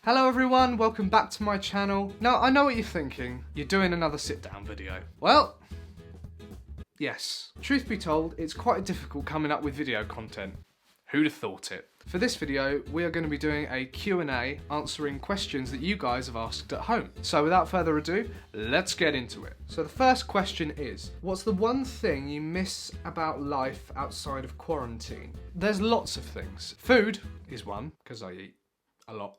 Hello everyone, welcome back to my channel. Now, I know what you're thinking. You're doing another sit-down video. Well, yes. Truth be told, it's quite difficult coming up with video content. Who'd have thought it? For this video, we are going to be doing a Q&A answering questions that you guys have asked at home. So without further ado, let's get into it. So the first question is, what's the one thing you miss about life outside of quarantine? There's lots of things. Food is one, because I eat a lot.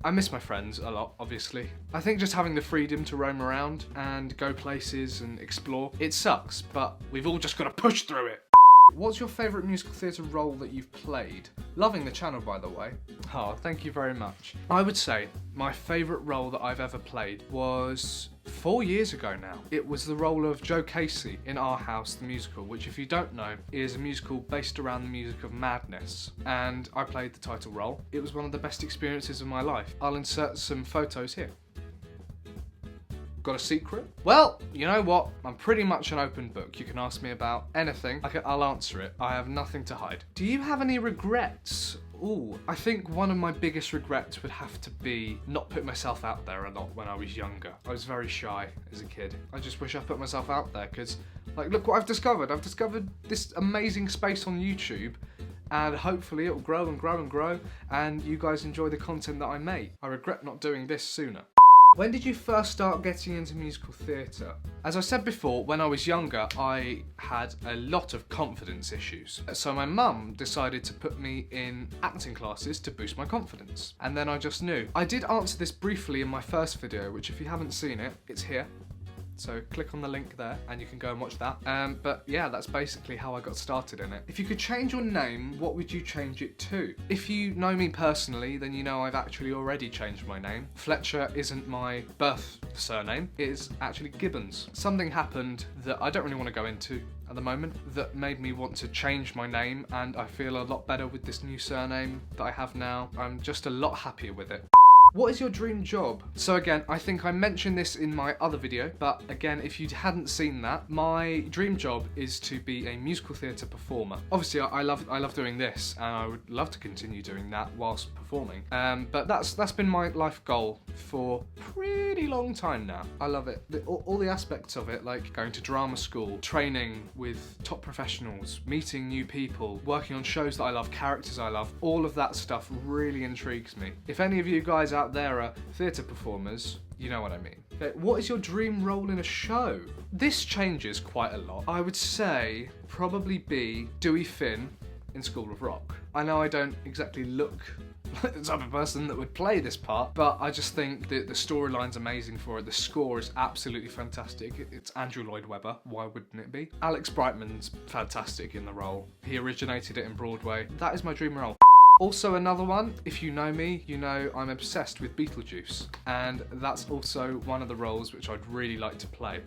I miss my friends a lot, obviously. I think just having the freedom to roam around and go places and explore, it sucks, but we've all just got to push through it. What's your favourite musical theatre role that you've played? Loving the channel, by the way. Oh, thank you very much. I would say my favourite role that I've ever played was 4 years ago now. It was the role of Joe Casey in Our House, the musical, which if you don't know, is a musical based around the music of Madness. And I played the title role. It was one of the best experiences of my life. I'll insert some photos here. Got a secret? Well, you know what? I'm pretty much an open book. You can ask me about anything. I'll answer it. I have nothing to hide. Do you have any regrets? Ooh, I think one of my biggest regrets would have to be not putting myself out there a lot when I was younger. I was very shy as a kid. I just wish I put myself out there because, look what I've discovered. I've discovered this amazing space on YouTube, and hopefully it will grow and grow and grow, and you guys enjoy the content that I make. I regret not doing this sooner. When did you first start getting into musical theatre? As I said before, when I was younger, I had a lot of confidence issues. So my mum decided to put me in acting classes to boost my confidence. And then I just knew. I did answer this briefly in my first video, which if you haven't seen it, it's here. So click on the link there and you can go and watch that. But yeah, that's basically how I got started in it. If you could change your name, what would you change it to? If you know me personally, then you know I've actually already changed my name. Fletcher isn't my birth surname, it's actually Gibbons. Something happened that I don't really want to go into at the moment that made me want to change my name, and I feel a lot better with this new surname that I have now. I'm just a lot happier with it. What is your dream job? So again, I think I mentioned this in my other video, but again, if you hadn't seen that, my dream job is to be a musical theatre performer. Obviously, I love doing this, and I would love to continue doing that whilst performing. But that's been my life goal for a pretty long time now. I love it. All the aspects of it, like going to drama school, training with top professionals, meeting new people, working on shows that I love, characters I love, all of that stuff really intrigues me. If any of you guys out there are theatre performers, you know what I mean. Okay, what is your dream role in a show? This changes quite a lot. I would say probably be Dewey Finn in School of Rock. I know I don't exactly look like the type of person that would play this part, but I just think that the storyline's amazing for it. The score is absolutely fantastic. It's Andrew Lloyd Webber, why wouldn't it be? Alex Brightman's fantastic in the role. He originated it in Broadway. That is my dream role. Also another one, if you know me, you know I'm obsessed with Beetlejuice, and that's also one of the roles which I'd really like to play.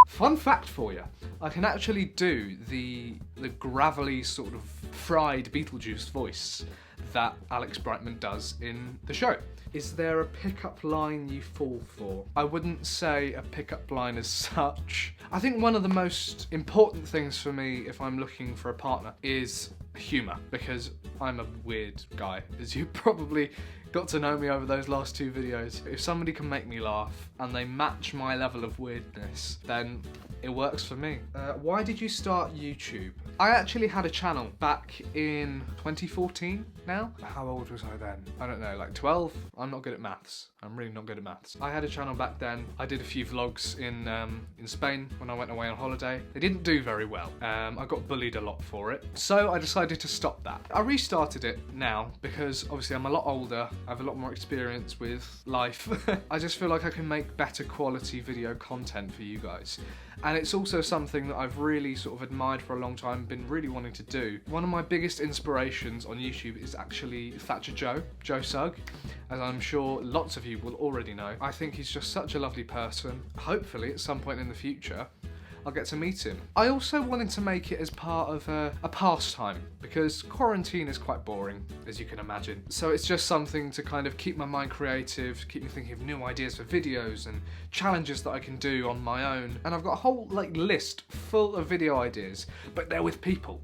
Fun fact for you, I can actually do the gravelly sort of fried Beetlejuice voice that Alex Brightman does in the show. Is there a pickup line you fall for? I wouldn't say a pickup line as such. I think one of the most important things for me if I'm looking for a partner is humour, because I'm a weird guy, as you probably got to know me over those last two videos. If somebody can make me laugh and they match my level of weirdness, then it works for me. Why did you start YouTube? I actually had a channel back in 2014 now. How old was I then? I don't know, like 12? I'm not good at maths. I'm really not good at maths. I had a channel back then. I did a few vlogs in Spain when I went away on holiday. They didn't do very well. I got bullied a lot for it. So I decided to stop that. I restarted it now because obviously I'm a lot older. I have a lot more experience with life. I just feel like I can make better quality video content for you guys. And it's also something that I've really sort of admired for a long time, been really wanting to do. One of my biggest inspirations on YouTube is actually Thatcher Joe Sugg, as I'm sure lots of you will already know. I think he's just such a lovely person. Hopefully at some point in the future, I'll get to meet him. I also wanted to make it as part of a pastime, because quarantine is quite boring, as you can imagine. So it's just something to kind of keep my mind creative, keep me thinking of new ideas for videos and challenges that I can do on my own. And I've got a whole list full of video ideas, but they're with people.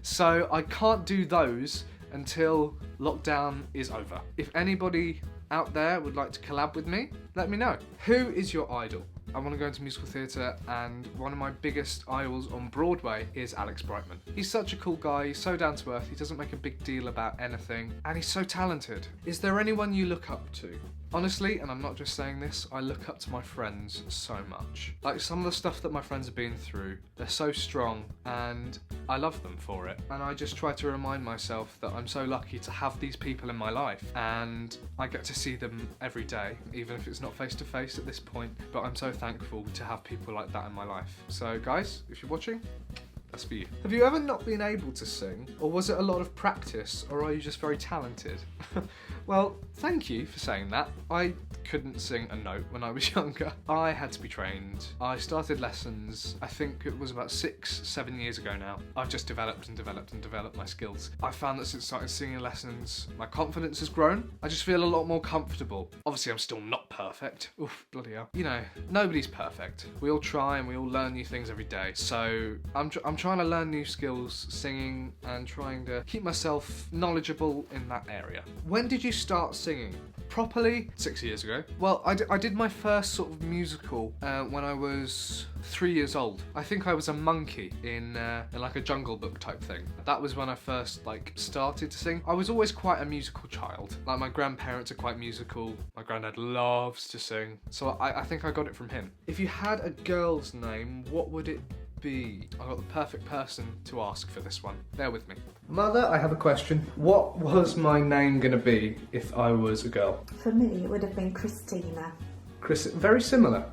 So I can't do those until lockdown is over. If anybody out there would like to collab with me, let me know. Who is your idol? I want to go into musical theatre, and one of my biggest idols on Broadway is Alex Brightman. He's such a cool guy, he's so down to earth, he doesn't make a big deal about anything, and he's so talented. Is there anyone you look up to? Honestly, and I'm not just saying this, I look up to my friends so much. Like, some of the stuff that my friends have been through, they're so strong, and I love them for it. And I just try to remind myself that I'm so lucky to have these people in my life, and I get to see them every day, even if it's not face to face at this point, but I'm so thankful to have people like that in my life. So guys, if you're watching, that's for you. Have you ever not been able to sing? Or was it a lot of practice? Or are you just very talented? Well, thank you for saying that. I couldn't sing a note when I was younger. I had to be trained. I started lessons, I think it was about 6-7 years ago now. I've just developed my skills. I found that since starting singing lessons, my confidence has grown. I just feel a lot more comfortable. Obviously, I'm still not perfect. Oof, bloody hell. You know, nobody's perfect. We all try and we all learn new things every day. So I'm trying to learn new skills, singing, and trying to keep myself knowledgeable in that area. When did you start singing? Properly 6 years ago. Well, I did my first sort of musical when I was 3 years old. I think I was a monkey in like a Jungle Book type thing. That was when I first like started to sing. I was always quite a musical child. Like, my grandparents are quite musical. My granddad loves to sing. So I think I got it from him. If you had a girl's name, what would it be? I got the perfect person to ask for this one. Bear with me. Mother, I have a question. What was my name gonna be if I was a girl? For me, it would have been Christina. Very similar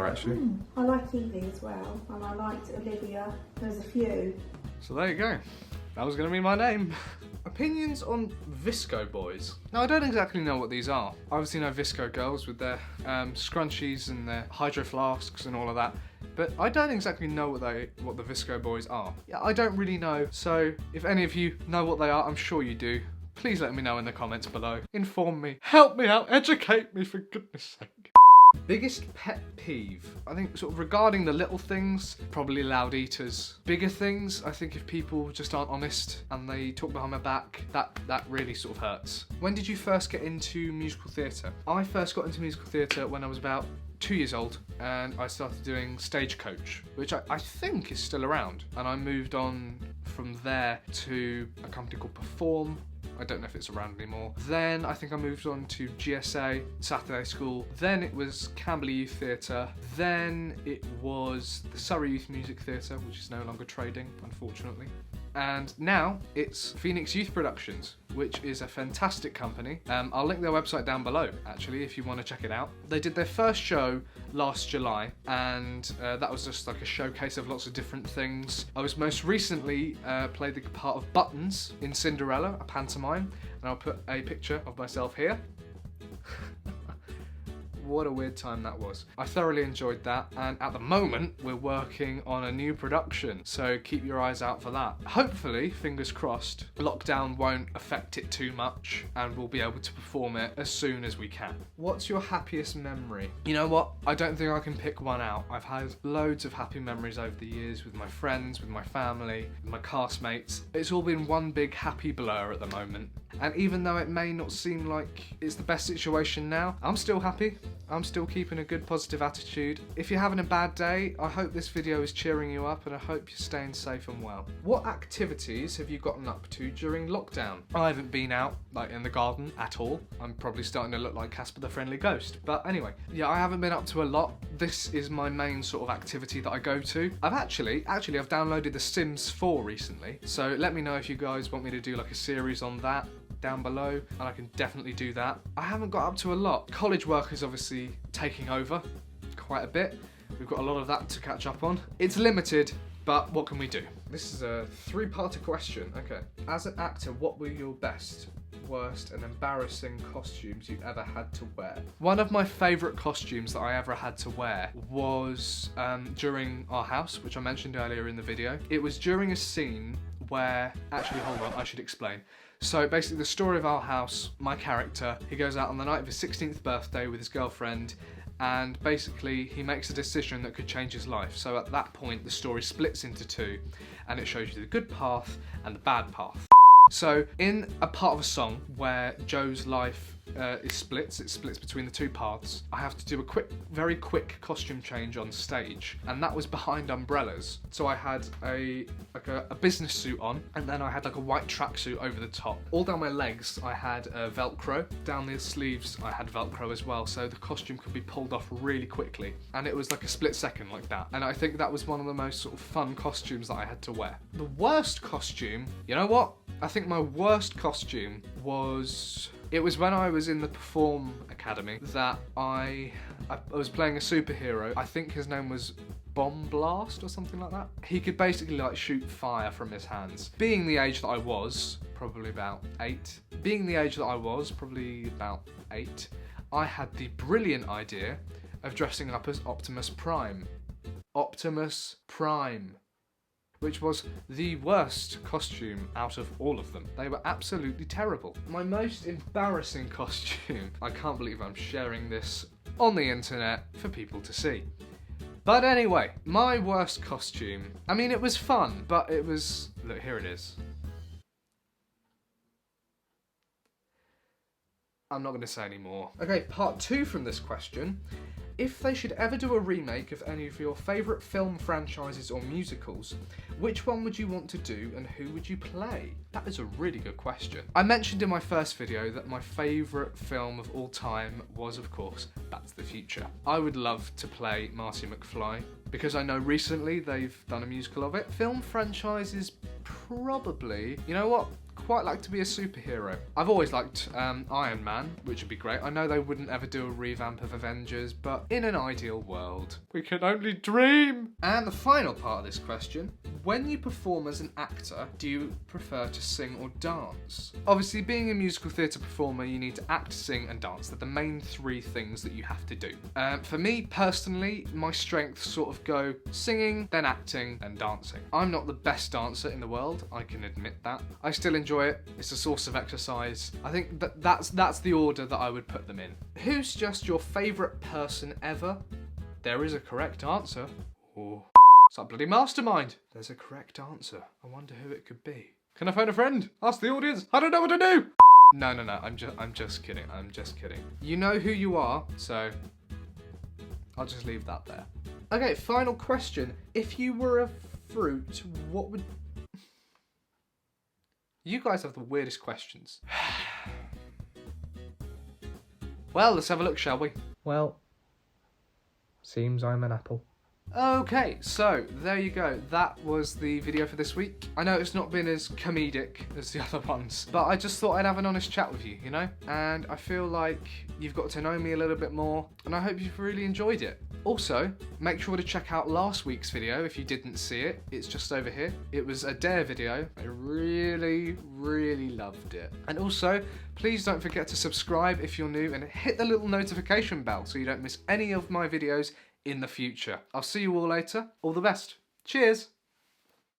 actually. I like Evie as well, and I liked Olivia. There's a few. So there you go. That was going to be my name. Opinions on Visco boys. Now, I don't exactly know what these are. I obviously know Visco girls with their scrunchies and their hydro flasks and all of that. But I don't exactly know what the Visco boys are. Yeah, I don't really know. So if any of you know what they are, I'm sure you do. Please let me know in the comments below. Inform me. Help me out. Educate me, for goodness sake. Biggest pet peeve? I think sort of regarding the little things, probably loud eaters. Bigger things, I think if people just aren't honest and they talk behind my back, that really sort of hurts. When did you first get into musical theatre? I first got into musical theatre when I was about 2 years old, and I started doing Stagecoach, which I think is still around. And I moved on from there to a company called Perform. I don't know if it's around anymore. Then I think I moved on to GSA, Saturday School. Then it was Camberley Youth Theatre. Then it was the Surrey Youth Music Theatre, which is no longer trading, unfortunately. And now it's Phoenix Youth Productions, which is a fantastic company. I'll link their website down below, actually, if you want to check it out. They did their first show last July, and that was just like a showcase of lots of different things. I was most recently played the part of Buttons in Cinderella, a pantomime, and I'll put a picture of myself here. What a weird time that was. I thoroughly enjoyed that, and at the moment we're working on a new production, so keep your eyes out for that. Hopefully, fingers crossed, lockdown won't affect it too much and we'll be able to perform it as soon as we can. What's your happiest memory? You know what? I don't think I can pick one out. I've had loads of happy memories over the years with my friends, with my family, with my castmates. It's all been one big happy blur at the moment. And even though it may not seem like it's the best situation now, I'm still happy. I'm still keeping a good positive attitude. If you're having a bad day, I hope this video is cheering you up, and I hope you're staying safe and well. What activities have you gotten up to during lockdown? I haven't been out, like in the garden at all. I'm probably starting to look like Casper the Friendly Ghost. But anyway, yeah, I haven't been up to a lot. This is my main sort of activity that I go to. I've actually I've downloaded The Sims 4 recently. So let me know if you guys want me to do like a series on that down below, and I can definitely do that. I haven't got up to a lot. College work is obviously taking over quite a bit. We've got a lot of that to catch up on. It's limited, but what can we do? This is a three-parter question. Okay. As an actor, what were your best, worst, and embarrassing costumes you ever had to wear? One of my favourite costumes that I ever had to wear was during Our House, which I mentioned earlier in the video. It was during a scene where, actually, hold on, I should explain. So basically the story of Our House, my character, he goes out on the night of his 16th birthday with his girlfriend, and basically he makes a decision that could change his life. So at that point the story splits into two, and it shows you the good path and the bad path. So in a part of a song where Joe's life it splits between the two paths. I have to do a very quick costume change on stage, and that was behind umbrellas. So I had a business suit on, and then I had like a white tracksuit over the top. All down my legs I had Velcro. Down the sleeves I had Velcro as well, so the costume could be pulled off really quickly. And it was like a split second like that. And I think that was one of the most sort of fun costumes that I had to wear. The worst costume, you know what? I think my worst costume was... It was when I was in the Perform Academy that I was playing a superhero. I think his name was Bomb Blast or something like that. He could basically like shoot fire from his hands. Being the age that I was, probably about 8. I had the brilliant idea of dressing up as Optimus Prime. Optimus Prime. Which was the worst costume out of all of them. They were absolutely terrible. My most embarrassing costume. I can't believe I'm sharing this on the internet for people to see. But anyway, my worst costume. I mean, it was fun, but it was... Look, here it is. I'm not going to say any more. Okay, part 2 from this question. If they should ever do a remake of any of your favourite film franchises or musicals, which one would you want to do and who would you play? That is a really good question. I mentioned in my first video that my favourite film of all time was, of course, Back to the Future. I would love to play Marty McFly, because I know recently they've done a musical of it. Film franchises, probably. You know what? Quite like to be a superhero. I've always liked Iron Man, which would be great. I know they wouldn't ever do a revamp of Avengers, but in an ideal world, we can only dream. And the final part of this question, when you perform as an actor, do you prefer to sing or dance? Obviously, being a musical theatre performer, you need to act, sing and dance. They're the main 3 things that you have to do. For me, personally, my strengths sort of go singing, then acting, then dancing. I'm not the best dancer in the world, I can admit that. I still enjoy it. It's a source of exercise. I think that's the order that I would put them in. Who's just your favourite person ever? There is a correct answer. Oh, it's that bloody mastermind. There's a correct answer. I wonder who it could be. Can I phone a friend? Ask the audience. I don't know what to do. No. I'm just kidding. I'm just kidding. You know who you are, so I'll just leave that there. Okay, final question. If you were a fruit, what would... You guys have the weirdest questions. Well, let's have a look, shall we? Well, seems I'm an apple. Okay, so there you go. That was the video for this week. I know it's not been as comedic as the other ones, but I just thought I'd have an honest chat with you, you know? And I feel like you've got to know me a little bit more, and I hope you've really enjoyed it. Also, make sure to check out last week's video if you didn't see it. It's just over here. It was a dare video. I really loved it. And also, please don't forget to subscribe if you're new and hit the little notification bell so you don't miss any of my videos in the future. I'll see you all later. All the best. Cheers.